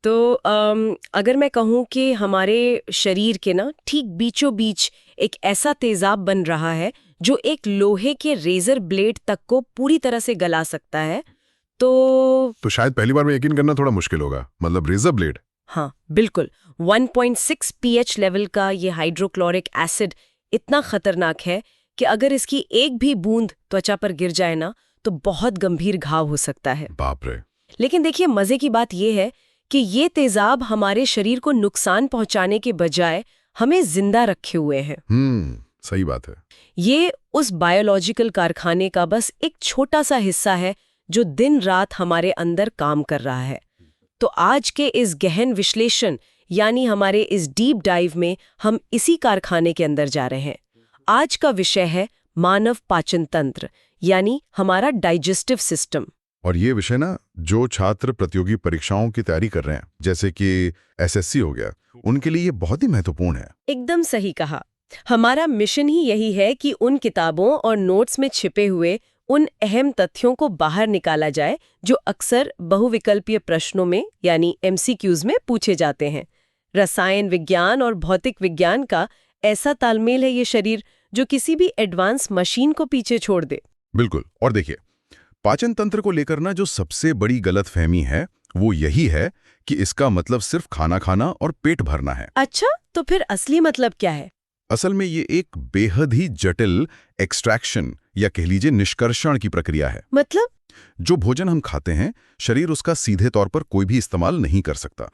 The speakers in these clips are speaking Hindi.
तो अगर मैं कहूँ कि हमारे शरीर के ना ठीक बीचों बीच एक ऐसा तेजाब बन रहा है जो एक लोहे के रेजर ब्लेड तक को पूरी तरह से गला सकता है, तो शायद पहली बार में यकीन करना थोड़ा मुश्किल होगा। मतलब रेजर ब्लेड। हाँ बिल्कुल, 1.6 pH लेवल का ये हाइड्रोक्लोरिक एसिड इतना खतरनाक है कि अगर इसकी एक भी बूंद त्वचा पर गिर जाए ना तो बहुत गंभीर घाव हो सकता है। बाप रे। लेकिन देखिए, मजे की बात यह है कि ये तेजाब हमारे शरीर को नुकसान पहुंचाने के बजाय हमें जिंदा रखे हुए हैं। सही बात है। ये उस बायोलॉजिकल कारखाने का बस एक छोटा सा हिस्सा है जो दिन रात हमारे अंदर काम कर रहा है। तो आज के इस गहन विश्लेषण यानी हमारे इस डीप डाइव में हम इसी कारखाने के अंदर जा रहे हैं। आज का विषय है मानव पाचन तंत्र, यानी हमारा डाइजेस्टिव सिस्टम। और ये विषय ना जो छात्र प्रतियोगी परीक्षाओं की तैयारी कर रहे हैं, जैसे कि एसएससी हो गया, उनके लिए ये बहुत ही महत्वपूर्ण है। एकदम सही कहा। हमारा मिशन ही यही है कि उन किताबों और नोट्स में छिपे हुए उन अहम तथ्यों को बाहर निकाला जाए जो अक्सर बहुविकल्पीय प्रश्नों में यानी एमसीक्यूज में पूछे जाते हैं। रसायन विज्ञान और भौतिक विज्ञान का ऐसा तालमेल है ये शरीर जो किसी भी एडवांस मशीन को पीछे छोड़ दे। बिल्कुल। और देखिए, पाचन तंत्र को लेकर ना जो सबसे बड़ी गलतफहमी है वो यही है कि इसका मतलब सिर्फ खाना खाना और पेट भरना है। अच्छा, तो फिर असली मतलब क्या है? असल में ये एक बेहद ही जटिल एक्सट्रैक्शन या कह लीजिए निष्कर्षण की प्रक्रिया है। मतलब जो भोजन हम खाते हैं, शरीर उसका सीधे तौर पर कोई भी इस्तेमाल नहीं कर सकता।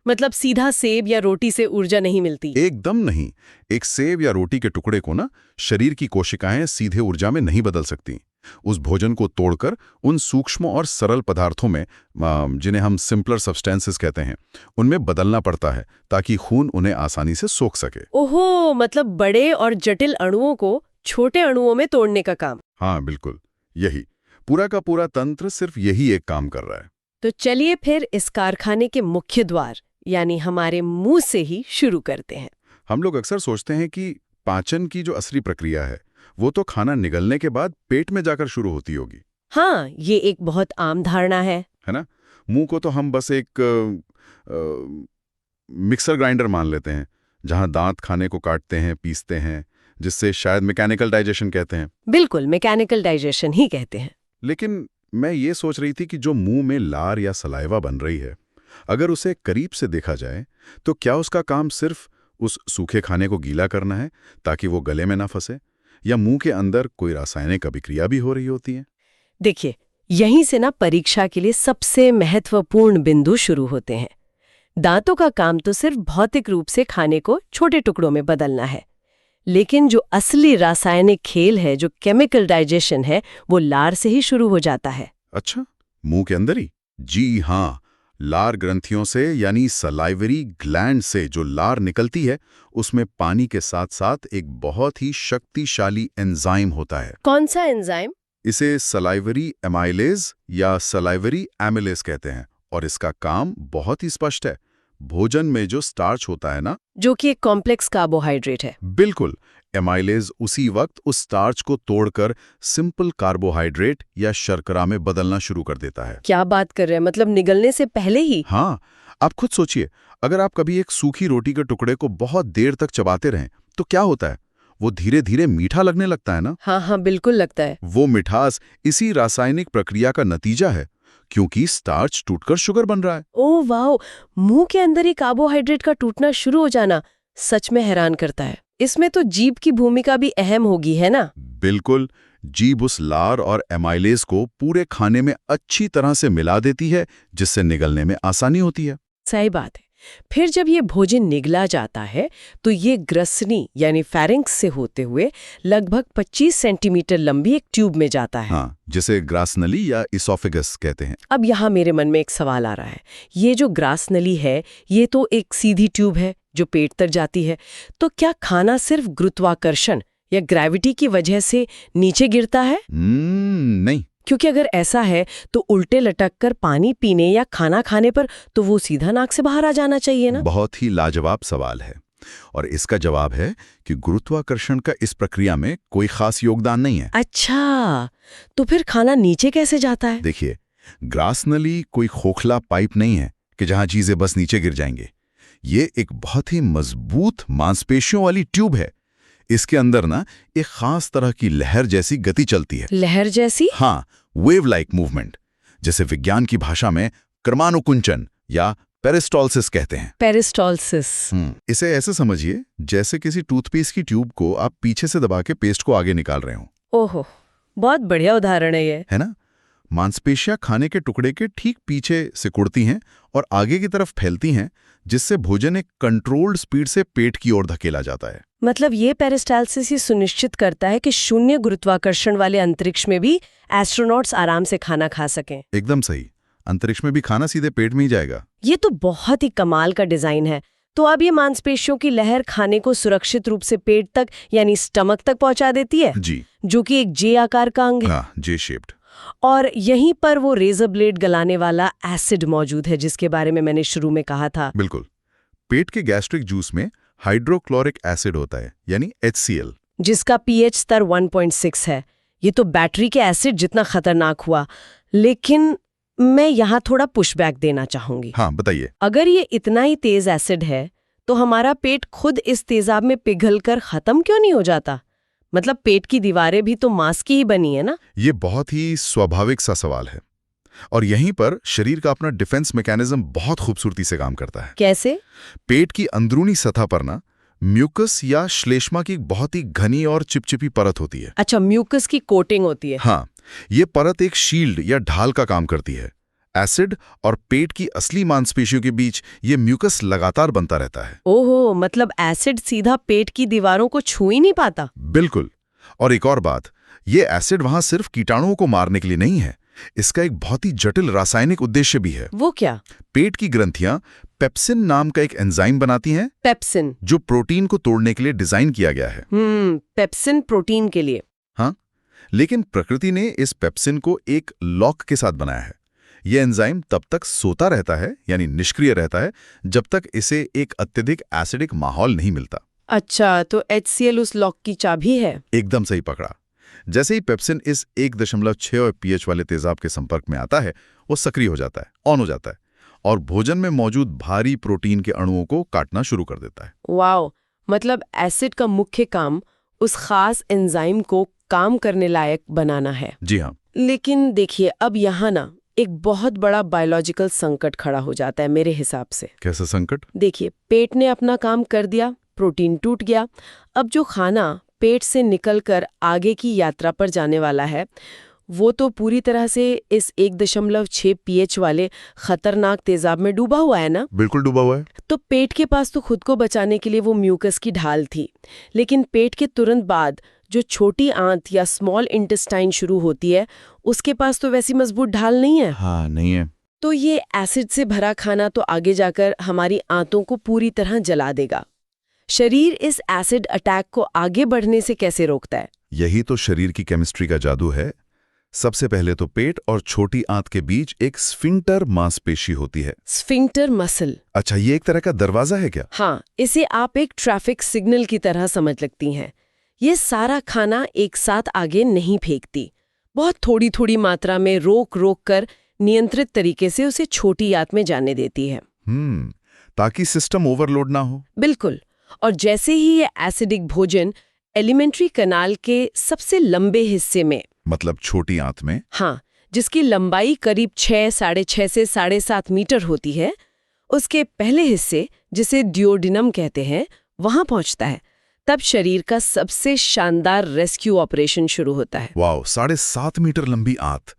मतलब सीधा सेब या रोटी से ऊर्जा नहीं मिलती? एकदम नहीं। एक सेब या रोटी के टुकड़े को ना शरीर की कोशिकाएं सीधे ऊर्जा में नहीं बदल सकती। उस भोजन को तोड़कर उन सूक्ष्म और सरल पदार्थों में, जिन्हें हम सिंपलर सब्सटेंसेस कहते हैं, उनमें बदलना पड़ता है ताकि खून उन्हें आसानी से सोख सके। ओहो, मतलब बड़े और जटिल अणुओं को छोटे अणुओं में तोड़ने का काम। हाँ बिल्कुल, यही पूरा का पूरा तंत्र सिर्फ यही एक काम कर रहा है। तो चलिए फिर इस कारखाने के मुख्य द्वार यानी हमारे मुंह से ही शुरू करते हैं। हम लोग अक्सर सोचते हैं कि पाचन की जो असली प्रक्रिया है वो तो खाना निगलने के बाद पेट में जाकर शुरू होती होगी। हाँ, ये एक बहुत आम धारणा है ना? मुंह को तो हम बस एक मिक्सर ग्राइंडर मान लेते हैं जहां दांत खाने को काटते हैं, पीसते हैं, जिससे शायद मैकेनिकल डाइजेशन कहते हैं। बिल्कुल, मैकेनिकल डाइजेशन ही कहते हैं। लेकिन मैं ये सोच रही थी कि जो मुंह में लार या सलाइवा बन रही है, अगर उसे करीब से देखा जाए तो क्या उसका काम सिर्फ उस सूखे खाने को गीला करना है ताकि वो गले में ना फंसे, या मुंह के अंदर कोई रासायनिक अभिक्रिया भी हो रही होती है? देखिए, यहीं से ना परीक्षा के लिए सबसे महत्वपूर्ण बिंदु शुरू होते हैं। दांतों का काम तो सिर्फ भौतिक रूप से खाने को छोटे टुकड़ों में बदलना है, लेकिन जो असली रासायनिक खेल है, जो केमिकल डाइजेशन है, वो लार से ही शुरू हो जाता है। अच्छा, मुंह के अंदर ही? जी हाँ, लार ग्रंथियों से यानी सलाइवरी ग्लैंड से जो लार निकलती है उसमें पानी के साथ साथ एक बहुत ही शक्तिशाली एंजाइम होता है। कौन सा एंजाइम? इसे सलाइवरी एमाइलेज या सलाइवरी एमिलेज कहते हैं, और इसका काम बहुत ही स्पष्ट है। भोजन में जो स्टार्च होता है ना, जो कि एक कॉम्प्लेक्स कार्बोहाइड्रेट है। बिल्कुल, एमाइलेज उसी वक्त उस स्टार्च को तोड़कर सिंपल कार्बोहाइड्रेट या शर्करा में बदलना शुरू कर देता है। क्या बात कर रहे हैं, मतलब निगलने से पहले ही? हाँ, आप खुद सोचिए, अगर आप कभी एक सूखी रोटी के टुकड़े को बहुत देर तक चबाते रहें तो क्या होता है? वो धीरे धीरे मीठा लगने लगता है ना? हाँ, बिल्कुल लगता है। वो मिठास इसी रासायनिक प्रक्रिया का नतीजा है, क्योंकि स्टार्च टूटकर शुगर बन रहा है। ओह वाह, मुंह के अंदर ही कार्बोहाइड्रेट का टूटना शुरू हो जाना सच में हैरान करता है। इसमें तो जीभ की भूमिका भी अहम होगी, है ना? बिल्कुल, जीभ उस लार और एमाइलेज को पूरे खाने में अच्छी तरह से मिला देती है, जिससे निगलने में आसानी होती है। सही बात है। फिर जब ये भोजन निगला जाता है तो ये ग्रसनी यानी फेरिंक्स से होते हुए लगभग 25 सेंटीमीटर लंबी एक ट्यूब में जाता है। हाँ, जिसे ग्रासनली या इसोफेगस कहते हैं। अब यहाँ मेरे मन में एक सवाल आ रहा है, ये जो ग्रासनली है ये तो एक सीधी ट्यूब है जो पेट तक जाती है, तो क्या खाना सिर्फ गुरुत्वाकर्षण या ग्रेविटी की वजह से नीचे गिरता है? नहीं, क्योंकि अगर ऐसा है तो उल्टे लटक कर पानी पीने या खाना खाने पर तो वो सीधा नाक से बाहर आ जाना चाहिए ना? बहुत ही लाजवाब सवाल है, और इसका जवाब है कि गुरुत्वाकर्षण का इस प्रक्रिया में कोई खास योगदान नहीं है। अच्छा, तो फिर खाना नीचे कैसे जाता है? देखिए, ग्रासनली कोई खोखला पाइप नहीं है, कि जहां चीजें बस नीचे गिर जाएंगे। ये एक बहुत ही मजबूत मांसपेशियों वाली ट्यूब है। इसके अंदर ना एक खास तरह की लहर जैसी गति चलती है। लहर जैसी? हाँ, वेव लाइक मूवमेंट, जिसे विज्ञान की भाषा में क्रमानुकुंचन या पेरिस्टॉल्सिस कहते हैं। पेरिस्टॉल्सिस। इसे ऐसे समझिए जैसे किसी टूथपेस्ट की ट्यूब को आप पीछे से दबा के पेस्ट को आगे निकाल रहे हो। ओहो, बहुत बढ़िया उदाहरण है ये। है ना? मांसपेशियां खाने के टुकड़े के ठीक पीछे सिकुड़ती हैं और आगे की तरफ फैलती हैं, जिससे भोजन एक कंट्रोल्ड स्पीड से पेट की ओर धकेला जाता है। मतलब ये पेरिस्टाल्सिस ये सुनिश्चित करता है कि शून्य गुरुत्वाकर्षण वाले अंतरिक्ष में भी एस्ट्रोनॉट्स आराम से खाना खा सकें। एकदम सही। अंतरिक्ष में भी खाना सीधे पेट में ही जाएगा। ये तो बहुत ही कमाल का डिजाइन है। तो अब ये मांसपेशियों की लहर खाने को सुरक्षित रूप से पेट तक यानी स्टमक तक पहुंचा देती है, जी, जो कि एक जे आकार का अंग है। हाँ, जे शेप्ड। और यहीं पर वो रेजर ब्लेड गलाने वाला एसिड मौजूद है, जिसके बारे में मैंने शुरू में कहा था। बिल्कुल। पेट के गैस्ट्रिक जूस में हाइड्रोक्लोरिक एसिड होता है, यानी HCl, जिसका pH स्तर 1.6 है। ये तो बैटरी के एसिड जितना खतरनाक हुआ। लेकिन मैं यहाँ थोड़ा पुशबैक देना चाहूंगी। हाँ, बताइए। अगर ये इतना ही तेज एसिड है तो हमारा पेट खुद इस तेजाब में पिघलकर खत्म क्यों नहीं हो जाता? मतलब पेट की दीवारें भी तो मांस की ही बनी है ना? ये बहुत ही स्वाभाविक सा सवाल है, और यहीं पर शरीर का अपना डिफेंस मैकेनिज्म बहुत खूबसूरती से काम करता है। कैसे? पेट की अंदरूनी सतह पर ना म्यूकस या श्लेष्मा की बहुत ही घनी और चिपचिपी परत होती है। अच्छा, म्यूकस की कोटिंग होती है। हाँ, ये परत एक शील्ड या ढाल का काम करती है। एसिड और पेट की असली मांसपेशियों के बीच ये म्यूकस लगातार बनता रहता है। ओहो, मतलब एसिड सीधा पेट की दीवारों को छू ही नहीं पाता। बिल्कुल। और एक और बात, ये एसिड वहां सिर्फ कीटाणुओं को मारने के लिए नहीं है, इसका एक बहुत ही जटिल रासायनिक उद्देश्य भी है। वो क्या? पेट की ग्रंथियां पेप्सिन नाम का एक एंजाइम बनाती हैं। पेप्सिन? जो प्रोटीन को तोड़ने के लिए डिजाइन किया गया है। पेप्सिन प्रोटीन के लिए। हाँ, लेकिन प्रकृति ने इस पेप्सिन को एक लॉक के साथ बनाया है। यह एंजाइम तब तक सोता रहता है, यानी निष्क्रिय रहता है, जब तक इसे एक अत्यधिक एसिडिक माहौल नहीं मिलता। अच्छा, तो HCl उस लॉक की चाबी है। एकदम सही पकड़ा। जैसे ही पेप्सिन इस 1.6 pH वाले तेजाब के संपर्क में आता है, वो सक्रिय हो जाता है, ऑन हो जाता है, और भोजन में मौजूद भारी प्रोटीन के अणुओं को काटना शुरू कर देता है। वाओ, मतलब एसिड का मुख्य काम उस खास एंजाइम को काम करने लायक बनाना है। जी हाँ। लेकिन देखिए, अब यहाँ ना एक बहुत बड़ा बायोलॉजिकल संकट खड़ा हो जाता है मेरे हिसाब से। कैसा संकट? देखिए, पेट ने अपना काम कर दिया, प्रोटीन टूट गया। अब जो खाना पेट से निकलकर आगे की यात्रा पर जाने वाला है, वो तो पूरी तरह से इस 1.6 pH वाले खतरनाक तेजाब में डूबा हुआ है ना? बिल्कुल डूबा हुआ है। तो पेट के पास तो खुद को बचाने के लिए वो म्यूकस की ढाल थी, लेकिन पेट के तुरंत बाद जो छोटी आंत या स्मॉल इंटेस्टाइन शुरू होती है, उसके पास तो वैसी मजबूत ढाल नहीं है। हाँ, नहीं है। तो ये एसिड से भरा खाना तो आगे जाकर हमारी आंतों को पूरी तरह जला देगा। शरीर इस एसिड अटैक को आगे बढ़ने से कैसे रोकता है? यही तो शरीर की केमिस्ट्री का जादू है। सबसे पहले तो पेट और छोटी आंत के बीच एक स्फिंक्टर मांसपेशी होती है। Sphincter muscle? अच्छा, ये एक तरह का दरवाजा है क्या? हाँ, इसे आप एक ट्रैफिक सिग्नल की तरह समझ लगती हैं। ये सारा खाना एक साथ आगे नहीं फेंकती, बहुत थोड़ी थोड़ी मात्रा में रोक रोक कर नियंत्रित तरीके से उसे छोटी आंत में जाने देती है। ताकि सिस्टम ओवरलोड ना हो। बिल्कुल। और जैसे ही ये एसिडिक भोजन एलिमेंट्री कनाल के सबसे लंबे हिस्से में, मतलब छोटी आंत में, हाँ, जिसकी लंबाई करीब 6, 6.5 से 7.5 मीटर होती है, उसके पहले हिस्से जिसे ड्यूओडेनम कहते हैं, वहां पहुंचता है, तब शरीर का सबसे शानदार रेस्क्यू ऑपरेशन शुरू होता है। वाओ, 7.5 मीटर लंबी आंत,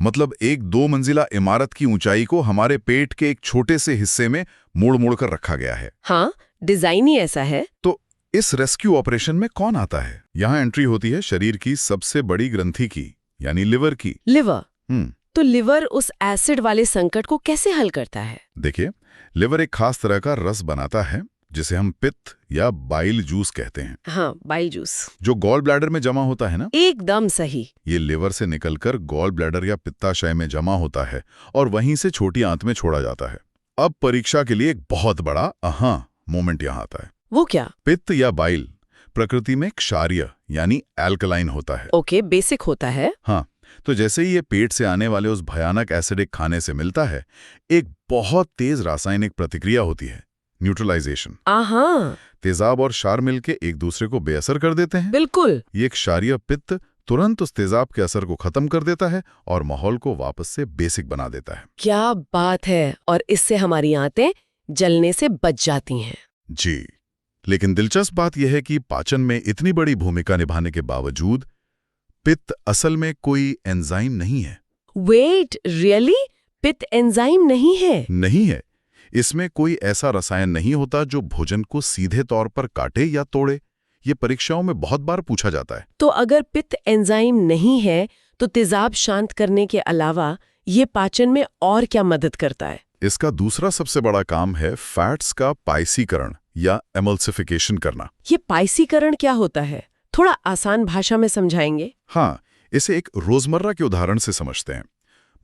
मतलब एक 2 मंजिला इमारत की ऊंचाई को हमारे पेट के एक छोटे से हिस्से में मोड़ मोड़ कर रखा गया है। हाँ, डिजाइन ही ऐसा है। तो इस रेस्क्यू ऑपरेशन में कौन आता है? यहाँ एंट्री होती है शरीर की सबसे बड़ी ग्रंथि की, यानी लिवर की। लिवर? तो लिवर उस एसिड वाले संकट को कैसे हल करता है? देखिए, लिवर एक खास तरह का रस बनाता है, जिसे हम पित्त या बाइल जूस कहते हैं। हाँ, बाइल जूस, जो गॉल ब्लैडर में जमा होता है ना। एकदम सही। ये लिवर से निकलकर गॉल ब्लैडर या पित्ताशय में जमा होता है और वहीं से छोटी आंत में छोड़ा जाता है। अब परीक्षा के लिए एक बहुत बड़ा मोमेंट यहाँ आता है। वो क्या? पित्त या बाइल प्रकृति में क्षारीय यानी एल्कलाइन होता है। ओके, बेसिक होता है। हाँ, तो जैसे ही ये पेट से आने वाले उस भयानक एसिडिक खाने से मिलता है, एक बहुत तेज रासायनिक प्रतिक्रिया होती है, न्यूट्रलाइजेशन। आहा, तेजाब और क्षार मिलके एक दूसरे को बेअसर कर देते हैं। बिल्कुल। ये क्षारीय पित्त तुरंत उस तेजाब के असर को खत्म कर देता है और माहौल को वापस से बेसिक बना देता है। क्या बात है, और इससे हमारी आंतें जलने से बच जाती हैं। जी, लेकिन दिलचस्प बात यह है कि पाचन में इतनी बड़ी भूमिका निभाने के बावजूद पित्त असल में कोई एंजाइम नहीं है। Wait, really? पित्त एंजाइम नहीं है? नहीं है। इसमें कोई ऐसा रसायन नहीं होता जो भोजन को सीधे तौर पर काटे या तोड़े। ये परीक्षाओं में बहुत बार पूछा जाता है। तो अगर पित्त एंजाइम नहीं है, तो तेजाब शांत करने के अलावा ये पाचन में और क्या मदद करता है? इसका दूसरा सबसे बड़ा काम है फैट्स का पाइसीकरण या एमल्सिफिकेशन करना। ये पाइसीकरण क्या होता है? थोड़ा आसान भाषा में समझाएंगे? हाँ, इसे एक रोजमर्रा के उदाहरण से समझते हैं।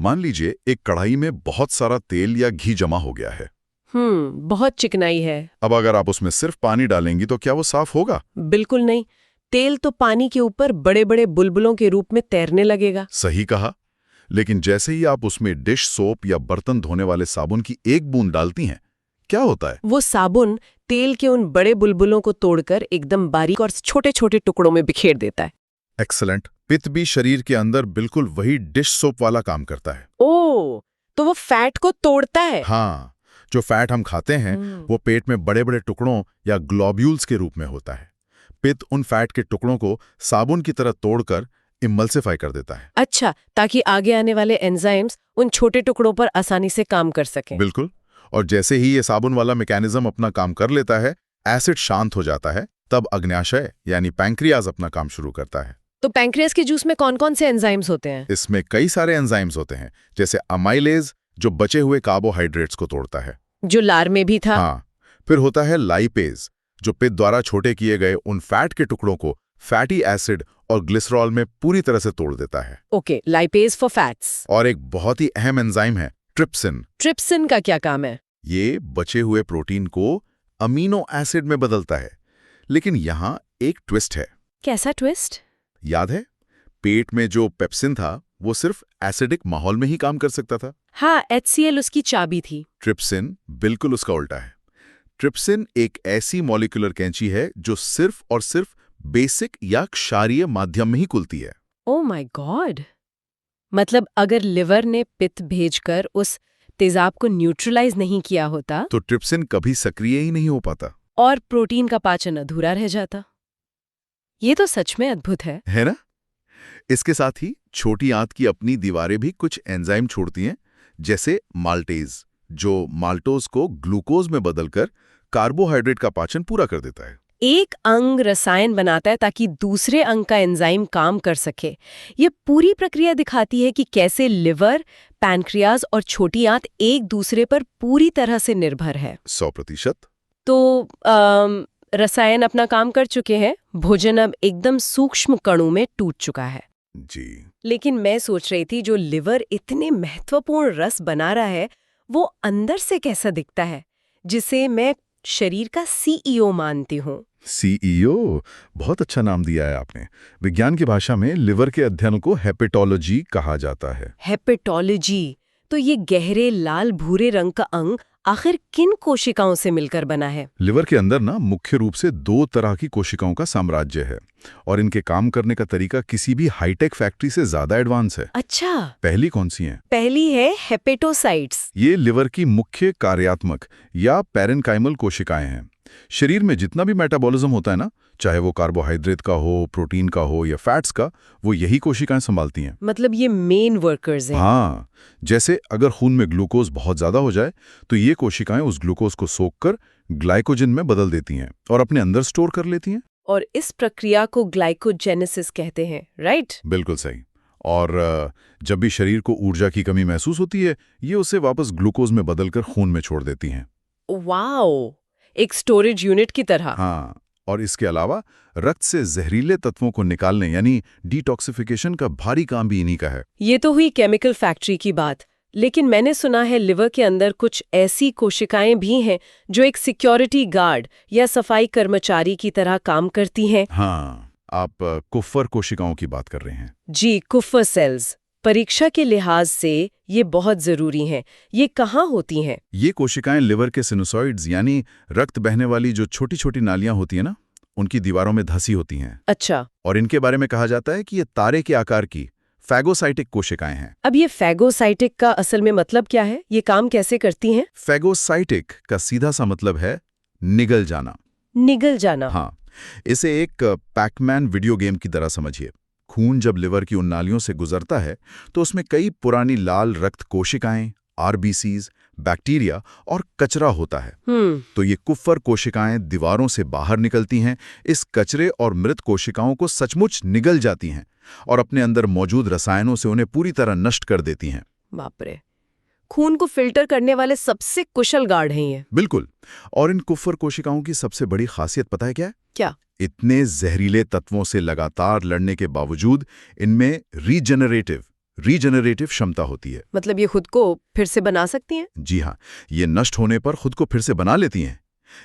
मान लीजिए एक कढ़ाई में बहुत सारा तेल या घी जमा हो गया है। बहुत चिकनाई है। अब अगर आप उसमें सिर्फ पानी डालेंगी तो क्या वो साफ होगा? बिल्कुल नहीं। तेल तो पानी के ऊपर बड़े बड़े बुलबुलों के रूप में तैरने लगेगा। सही कहा। लेकिन जैसे ही आप उसमें डिश सोप या बर्तन धोने वाले साबुन की एक बूंद डालती हैं, क्या होता है? वो साबुन तेल के उन बड़े बुलबुलों को तोड़कर एकदम बारीक और छोटे छोटे टुकड़ों में बिखेर देता है। एक्सीलेंट। पित्त भी शरीर के अंदर बिल्कुल वही डिश सोप वाला काम करता है। ओह, तो वो फैट को तोड़ता है? हाँ, जो फैट हम खाते हैं वो पेट में बड़े बड़े टुकड़ों या ग्लोब्यूल्स के रूप में होता है। पित्त उन फैट के टुकड़ों को साबुन की तरह तोड़कर इमल्सिफाई कर देता है। अच्छा, ताकि आगे आने वाले एंजाइम्स उन छोटे टुकड़ों पर आसानी से काम कर सकें। बिल्कुल। और जैसे ही ये साबुन वाला मैकेनिज्म अपना काम कर लेता है, एसिड शांत हो जाता है, तब अग्न्याशय यानी पैंक्रियाज अपना काम शुरू करता है। तो पैंक्रियाज के जूस में कौन-कौन से एंजाइम्स होते हैं? इसमें कई सारे एंजाइम्स होते हैं, जैसे अमाइलेज जो बचे हुए कार्बोहाइड्रेट्स को तोड़ता है, जो लार में भी था। हाँ। फिर होता है लाइपेज जो पित्त द्वारा छोटे किए गए उन फैट के टुकड़ों को फैटी एसिड और ग्लिसरॉल में पूरी तरह से तोड़ देता है। Okay, lipase for fats. और एक बहुत ही अहम एंजाइम है ट्रिप्सिन। ट्रिप्सिन का क्या काम है? ये बचे हुए प्रोटीन को अमीनो एसिड में बदलता है। लेकिन यहाँ एक ट्विस्ट है। कैसा ट्विस्ट? याद है, पेट में जो पेप्सिन था वो सिर्फ एसिडिक माहौल में ही काम कर सकता था। हाँ, HCl उसकी चाबी थी। ट्रिप्सिन बिल्कुल उसका उल्टा है। ट्रिप्सिन एक ऐसी मॉलिक्यूलर कैंची है जो सिर्फ और सिर्फ बेसिक या क्षारीय माध्यम में ही खुलती है। Oh my God! मतलब अगर लिवर ने पित्त भेजकर उस तेजाब को न्यूट्रलाइज नहीं किया होता तो ट्रिप्सिन कभी सक्रिय ही नहीं हो पाता और प्रोटीन का पाचन अधूरा रह जाता। ये तो सच में अद्भुत है ना? इसके साथ ही छोटी आंत की अपनी दीवारें भी कुछ एंजाइम छोड़ती हैं, जैसे माल्टेज जो माल्टोज को ग्लूकोज में बदलकर कार्बोहाइड्रेट का पाचन पूरा कर देता है। एक अंग रसायन बनाता है ताकि दूसरे अंग का एंजाइम काम कर सके। ये पूरी प्रक्रिया दिखाती है कि कैसे लिवर, पैनक्रियाज और छोटी आंत एक दूसरे पर पूरी तरह से निर्भर है। 100%। तो रसायन अपना काम कर चुके हैं, भोजन अब एकदम सूक्ष्म कणों में टूट चुका है। जी। लेकिन मैं सोच रही थी, जो लिवर इतने महत्वपूर्ण रस बना रहा है, वो अंदर से कैसा दिखता है, जिसे मैं शरीर का CEO मानती हूँ। CEO, बहुत अच्छा नाम दिया है आपने। विज्ञान की भाषा में लिवर के अध्ययन को हेपेटोलॉजी कहा जाता है। हेपेटोलॉजी। तो ये गहरे लाल भूरे रंग का अंग आखिर किन कोशिकाओं से मिलकर बना है? लिवर के अंदर ना मुख्य रूप से 2 तरह की कोशिकाओं का साम्राज्य है और इनके काम करने का तरीका किसी भी हाईटेक फैक्ट्री से ज्यादा एडवांस है। अच्छा, पहली कौन सी है? पहली है हेपेटोसाइट्स। ये लिवर की मुख्य कार्यात्मक या पैरेनकाइमल कोशिकाएं हैं। शरीर में जितना भी मेटाबॉलिज्म होता है ना, चाहे वो कार्बोहाइड्रेट का हो, प्रोटीन का हो या फैट्स का, वो यही कोशिकाएं संभालती हैं। मतलब ये मेन वर्कर्स हैं। हाँ, जैसे अगर खून में ग्लूकोज बहुत ज्यादा हो जाए तो ये कोशिकाएं उस ग्लूकोज को सोखकर ग्लाइकोजन में बदल देती हैं और अपने अंदर स्टोर कर लेती हैं। और इस प्रक्रिया को ग्लाइकोजेनेसिस कहते हैं, राइट? बिल्कुल सही। और जब भी शरीर को ऊर्जा की कमी महसूस होती है, ये उसे वापस ग्लूकोज में बदलकर खून में छोड़ देती हैं। वाओ, एक स्टोरेज यूनिट की तरह। हाँ, और इसके अलावा रक्त से जहरीले तत्वों को निकालने यानी डिटॉक्सिफिकेशन का भारी काम भी इन्हीं का है। ये तो हुई केमिकल फैक्ट्री की बात, लेकिन मैंने सुना है लिवर के अंदर कुछ ऐसी कोशिकाएं भी हैं जो एक सिक्योरिटी गार्ड या सफाई कर्मचारी की तरह काम करती हैं। हाँ, आप कुफ्फर कोशिकाओं की बात कर रहे हैं। जी, कुफर सेल्स परीक्षा के लिहाज से ये बहुत जरूरी हैं। ये कहाँ होती हैं? ये कोशिकाएं लिवर के सिनुसॉइड्स यानी रक्त बहने वाली जो छोटी छोटी नालियां होती हैं ना, उनकी दीवारों में धसी होती हैं। अच्छा, और इनके बारे में कहा जाता है कि ये तारे के आकार की फैगोसाइटिक कोशिकाएं हैं। अब ये फैगोसाइटिक का असल में मतलब क्या है? ये काम कैसे करती हैं? फैगोसाइटिक का सीधा सा मतलब है निगल जाना। निगल जाना। हाँ, इसे एक पैकमैन वीडियो गेम की तरह समझिए। खून जब लिवर की उन नालियों से गुजरता है तो उसमें कई पुरानी लाल रक्त कोशिकाएं, आरबीसीज, बैक्टीरिया और कचरा होता है। तो ये कुफ्फर कोशिकाएं दीवारों से बाहर निकलती हैं, इस कचरे और मृत कोशिकाओं को सचमुच निगल जाती हैं और अपने अंदर मौजूद रसायनों से उन्हें पूरी तरह नष्ट कर देती हैं। बाप रे, खून को फिल्टर करने वाले सबसे कुशल गार्ड हैं ये। बिल्कुल। और इन कुफ्फर कोशिकाओं की सबसे बड़ी खासियत पता है क्या है? क्या? इतने जहरीले तत्वों से लगातार लड़ने के बावजूद इनमें रीजनरेटिव क्षमता होती है। मतलब ये खुद को फिर से बना सकती हैं? जी हाँ, ये नष्ट होने पर खुद को फिर से बना लेती हैं।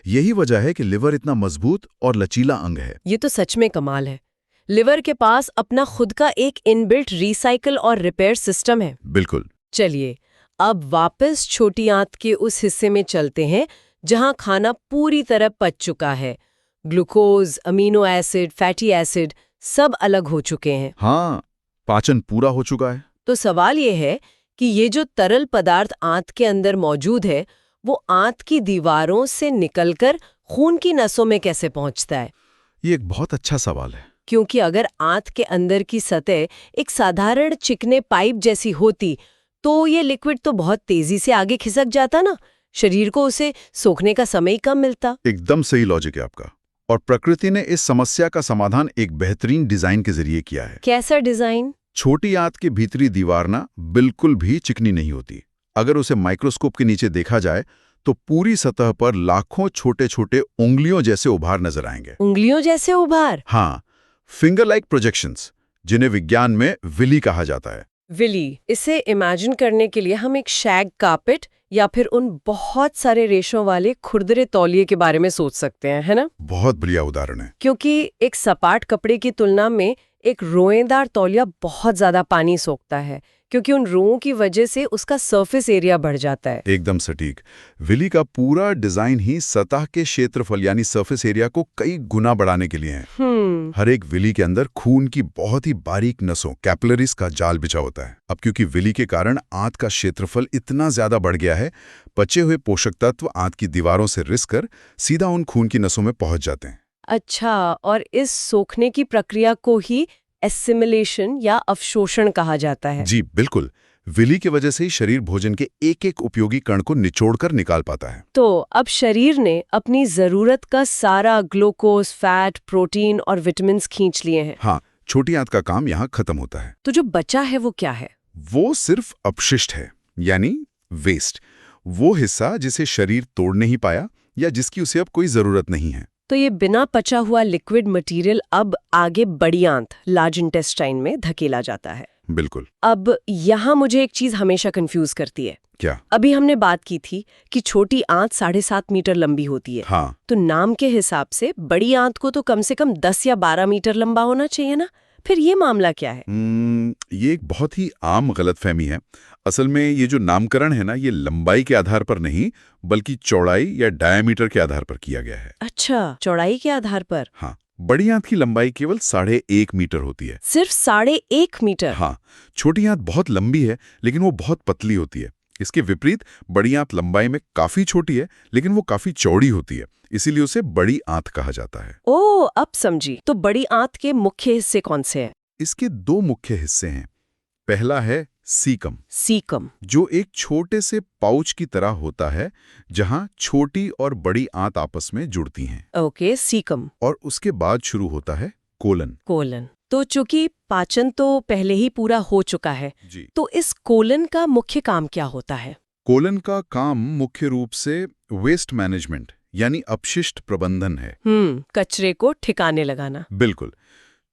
यही वजह है कि लिवर इतना मजबूत और लचीला अंग है। ये तो सच में कमाल है। लिवर के पास अपना खुद का एक इनबिल्ट रिसाइकल और रिपेयर सिस्टम है। बिल्कुल। चलिए, अब वापस छोटी आंत के उस हिस्से में चलते हैं जहां खाना पूरी तरह पच चुका है। Glucose, amino acid, fatty acid सब अलग हो चुके हैं। हाँ, पाचन पूरा हो चुका है। तो सवाल ये है कि ये जो तरल पदार्थ आंत के अंदर मौजूद है, वो आंत की दीवारों से निकलकर खून की नसों में कैसे पहुंचता है? ये एक बहुत अच्छा सवाल है। क्योंकि अगर आंत के अंदर की सतह एक साधारण चिकने पाइप जैसी होती, तो ये लिक्विड तो बहुत तेजी से आगे खिसक जाता ना, शरीर को उसे सोखने का समय ही कम मिलता। एकदम सही लॉजिक है आपका। और प्रकृति ने इस समस्या का समाधान एक बेहतरीन डिजाइन के जरिए किया है। कैसा डिजाइन? छोटी आंत की भीतरी दीवार ना बिल्कुल भी चिकनी नहीं होती। अगर उसे माइक्रोस्कोप के नीचे देखा जाए तो पूरी सतह पर लाखों छोटे छोटे उंगलियों जैसे उभार नजर आएंगे। उंगलियों जैसे उभार? हाँ, फिंगर लाइक प्रोजेक्शंस, जिन्हें विज्ञान में विली कहा जाता है। विली, इसे इमेजिन करने के लिए हम एक शैग कार्पेट या फिर उन बहुत सारे रेशों वाले खुरदरे तौलिए के बारे में सोच सकते हैं, है ना? बहुत बढ़िया उदाहरण है। क्योंकि एक सपाट कपड़े की तुलना में एक रोएदार तौलिया बहुत ज्यादा पानी सोखता है, क्योंकि उन रोओं की वजह से उसका सरफेस एरिया बढ़ जाता है। एकदम सटीक। विली का पूरा डिजाइन ही सतह के क्षेत्रफल यानी सरफेस एरिया को कई गुना बढ़ाने के लिए है। हर एक विली के अंदर खून की बहुत ही बारीक नसों कैपिलरीज का जाल बिछा होता है। अब क्योंकि विली के कारण आंत का क्षेत्रफल इतना ज्यादा बढ़ गया है, बचे हुए पोषक तत्व आंत की दीवारों से रिस कर सीधा उन खून की नसों में पहुंच जाते हैं। अच्छा, और इस सोखने की प्रक्रिया को ही एसिमिलेशन या अवशोषण कहा जाता है। जी बिल्कुल। विली की वजह से ही शरीर भोजन के एक एक उपयोगी कण को निचोड़कर निकाल पाता है। तो अब शरीर ने अपनी जरूरत का सारा ग्लूकोज, फैट, प्रोटीन और विटामिन खींच लिए हैं। हाँ, छोटी आंत का काम यहाँ खत्म होता है। तो जो बचा है वो क्या है? वो सिर्फ अपशिष्ट है, यानी वेस्ट। वो हिस्सा जिसे शरीर तोड़ नहीं पाया या जिसकी उसे अब कोई जरूरत नहीं है। तो ये बिना पचा हुआ लिक्विड मटेरियल अब आगे बड़ी आंत, लार्ज इंटेस्टाइन में धकेला जाता है। बिल्कुल। अब यहाँ मुझे एक चीज हमेशा कंफ्यूज करती है। क्या? अभी हमने बात की थी कि छोटी आंत 7.5 मीटर लंबी होती है। हाँ। तो नाम के हिसाब से बड़ी आंत को तो कम से कम 10 या 12 मीटर लंबा होना चाहिए ना? फिर ये मामला क्या है? ये एक बहुत ही आम गलतफहमी है। असल में ये जो नामकरण है ना, ये लंबाई के आधार पर नहीं बल्कि चौड़ाई या डायमीटर के आधार पर किया गया है। अच्छा, चौड़ाई के आधार पर? हाँ, बड़ी आंत की लंबाई केवल 1.5 मीटर होती है। सिर्फ 1.5 मीटर? हाँ, छोटी आंत बहुत लंबी है लेकिन वो बहुत पतली होती है। इसके विपरीत बड़ी आंत लंबाई में काफी छोटी है लेकिन वो काफी चौड़ी होती है, इसीलिए उसे बड़ी आंत कहा जाता है। ओह, अब समझी। तो बड़ी आंत के मुख्य हिस्से कौन से हैं? इसके 2 मुख्य हिस्से हैं। पहला है सीकम। सीकम, जो एक छोटे से पाउच की तरह होता है जहां छोटी और बड़ी आंत आपस में जुड़ती हैं। Okay, caecum. और उसके बाद शुरू होता है कोलन। कोलन। तो चूंकि पाचन तो पहले ही पूरा हो चुका है, जी। तो इस कोलन का मुख्य काम क्या होता है? कोलन का काम मुख्य रूप से वेस्ट मैनेजमेंट यानी अपशिष्ट प्रबंधन है। कचरे को ठिकाने लगाना। बिल्कुल।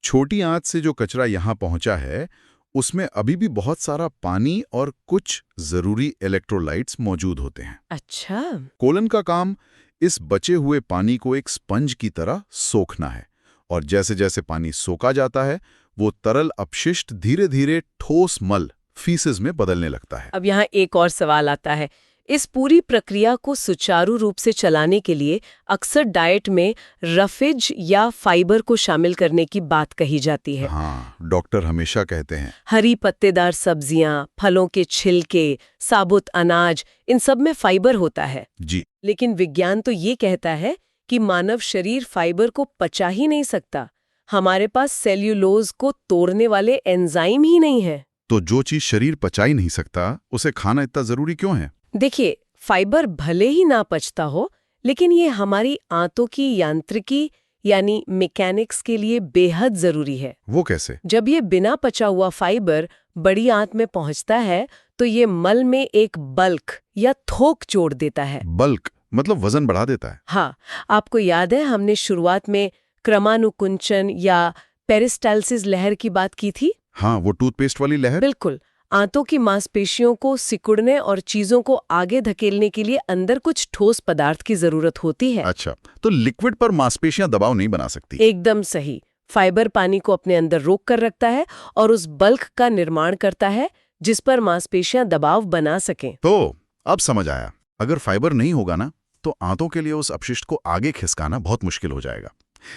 छोटी आंत से जो कचरा यहाँ पहुंचा है उसमें अभी भी बहुत सारा पानी और कुछ जरूरी इलेक्ट्रोलाइट्स मौजूद होते हैं। अच्छा। कोलन का काम इस बचे हुए पानी को एक स्पंज की तरह सोखना है और जैसे जैसे पानी सोखा जाता है वो तरल अपशिष्ट धीरे धीरे ठोस मल फीसेस में बदलने लगता है। अब यहाँ एक और सवाल आता है। इस पूरी प्रक्रिया को सुचारू रूप से चलाने के लिए अक्सर डाइट में रफेज या फाइबर को शामिल करने की बात कही जाती है। हाँ, डॉक्टर हमेशा कहते हैं। हरी पत्तेदार सब्जियां, फलों के छिलके, साबुत अनाज, इन सब में फाइबर होता है। जी। लेकिन विज्ञान तो ये कहता है कि मानव शरीर फाइबर को पचा ही नहीं सकता। हमारे पास सेल्यूलोज को तोड़ने वाले एंजाइम ही नहीं है। तो जो चीज शरीर पचा ही नहीं सकता उसे खाना इतना जरूरी क्यों है? देखिए, फाइबर भले ही ना पचता हो, लेकिन ये हमारी आंतों की यांत्रिकी यानी मैकेनिक्स के लिए बेहद जरूरी है। वो कैसे? जब ये बिना पचा हुआ फाइबर बड़ी आंत में पहुंचता है तो ये मल में एक बल्क या थोक जोड़ देता है। बल्क मतलब वजन बढ़ा देता है? हाँ, आपको याद है हमने शुरुआत में क्रमानुकुंचन या पेरिस्टाल्सिस लहर की बात की थी? हाँ, वो टूथपेस्ट वाली लहर। बिल्कुल। आंतों की मांसपेशियों को सिकुड़ने और चीजों को आगे धकेलने के लिए अंदर कुछ ठोस पदार्थ की जरूरत होती है। अच्छा, तो लिक्विड पर मांसपेशियां दबाव नहीं बना सकती? एकदम सही। फाइबर पानी को अपने अंदर रोक कर रखता है और उस बल्क का निर्माण करता है जिस पर मांसपेशियां दबाव बना सकें। तो अब समझ आया, अगर फाइबर नहीं होगा ना तो आंतों के लिए उस अपशिष्ट को आगे खिसकाना बहुत मुश्किल हो जाएगा।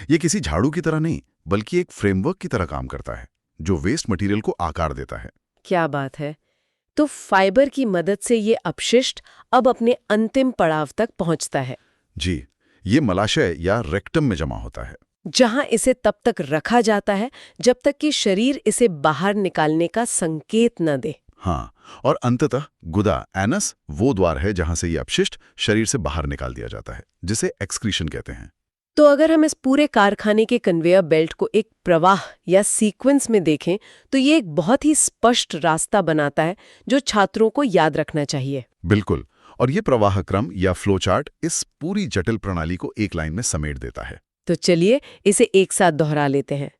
ये किसी झाड़ू की तरह नहीं बल्कि एक फ्रेमवर्क की तरह काम करता है जो वेस्ट मटेरियल को आकार देता है। क्या बात है। तो फाइबर की मदद से ये अपशिष्ट अब अपने अंतिम पड़ाव तक पहुंचता है। जी, ये मलाशय या रेक्टम में जमा होता है, जहां इसे तब तक रखा जाता है जब तक कि शरीर इसे बाहर निकालने का संकेत न दे। हाँ, और अंततः गुदा एनस वो द्वार है जहां से ये अपशिष्ट शरीर से बाहर निकाल दिया जाता है, जिसे एक्सक्रीशन कहते हैं। तो अगर हम इस पूरे कारखाने के कन्वेयर बेल्ट को एक प्रवाह या सीक्वेंस में देखें तो ये एक बहुत ही स्पष्ट रास्ता बनाता है जो छात्रों को याद रखना चाहिए। बिल्कुल, और ये प्रवाह क्रम या फ्लो चार्ट इस पूरी जटिल प्रणाली को एक लाइन में समेट देता है। तो चलिए इसे एक साथ दोहरा लेते हैं।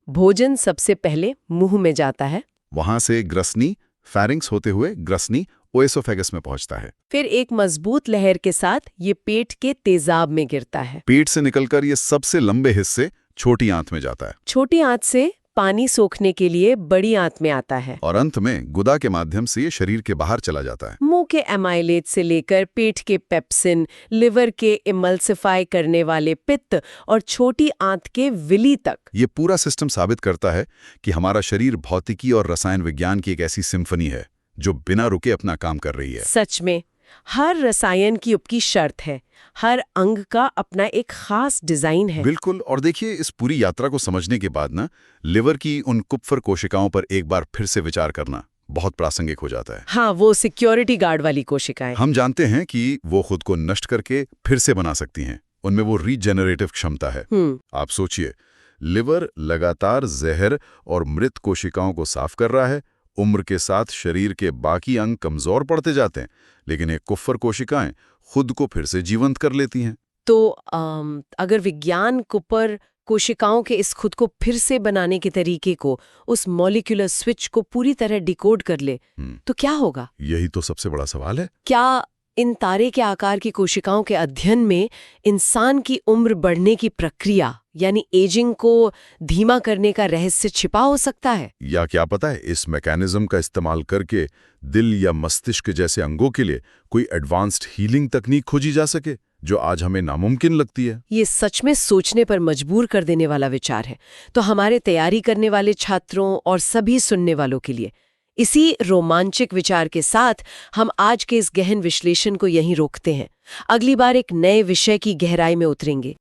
भोजन सबसे पहले मुंह में जाता है, वहां से ग्रसनी फैरिंक्स होते हुए ग्रसनी ओएसोफेगस में पहुंचता है। फिर एक मजबूत लहर के साथ ये पेट के तेजाब में गिरता है। पेट से निकलकर ये सबसे लंबे हिस्से छोटी आंत में जाता है। छोटी आंत से पानी सोखने के लिए बड़ी आंत में आता है और अंत में गुदा के माध्यम से ये शरीर के बाहर चला जाता है। मुंह के एमाइलेज से लेकर पेट के पेप्सिन, लिवर के इमल्सिफाई करने वाले पित्त और छोटी आंत के विली तक। ये पूरा सिस्टम साबित करता है कि हमारा शरीर भौतिकी और रसायन विज्ञान की एक ऐसी सिम्फनी है जो बिना रुके अपना काम कर रही है। सच में, हर रसायन की उपकी शर्त है, हर अंग का अपना एक खास डिजाइन है। बिल्कुल, और देखिए इस पूरी यात्रा को समझने के बाद ना लिवर की उन कुप्फर कोशिकाओं पर एक बार फिर से विचार करना बहुत प्रासंगिक हो जाता है। हाँ, वो सिक्योरिटी गार्ड वाली कोशिकाएं। हम जानते हैं कि वो खुद को नष्ट करके फिर से बना सकती हैं, उनमें वो रीजेनरेटिव क्षमता है। आप सोचिए, लिवर लगातार जहर और मृत कोशिकाओं को साफ कर रहा है। उम्र के साथ शरीर के बाकी अंग कमजोर पड़ते जाते हैं, लेकिन एक कुफ्फर कोशिकाएं खुद को फिर से जीवंत कर लेती हैं। तो अगर विज्ञान कुप्फर कोशिकाओं के इस खुद को फिर से बनाने के तरीके को, उस मॉलिक्यूलर स्विच को पूरी तरह डिकोड कर ले, तो क्या होगा? यही तो सबसे बड़ा सवाल है। क्या इन तारे के आकार की कोशिकाओं के अध्ययन में इंसान की उम्र बढ़ने की प्रक्रिया यानी एजिंग को धीमा करने का रहस्य छिपा हो सकता है? या क्या पता है इस मैकेनिज्म का इस्तेमाल करके दिल या मस्तिष्क जैसे अंगों के लिए कोई एडवांस्ड हीलिंग तकनीक खोजी जा सके जो आज हमें नामुमकिन लगती है। ये सच में सोचने पर मजबूर कर देने वाला विचार है। तो हमारे तैयारी करने वाले छात्रों और सभी सुनने वालों के लिए इसी रोमांचक विचार के साथ हम आज के इस गहन विश्लेषण को यहीं रोकते हैं। अगली बार एक नए विषय की गहराई में उतरेंगे।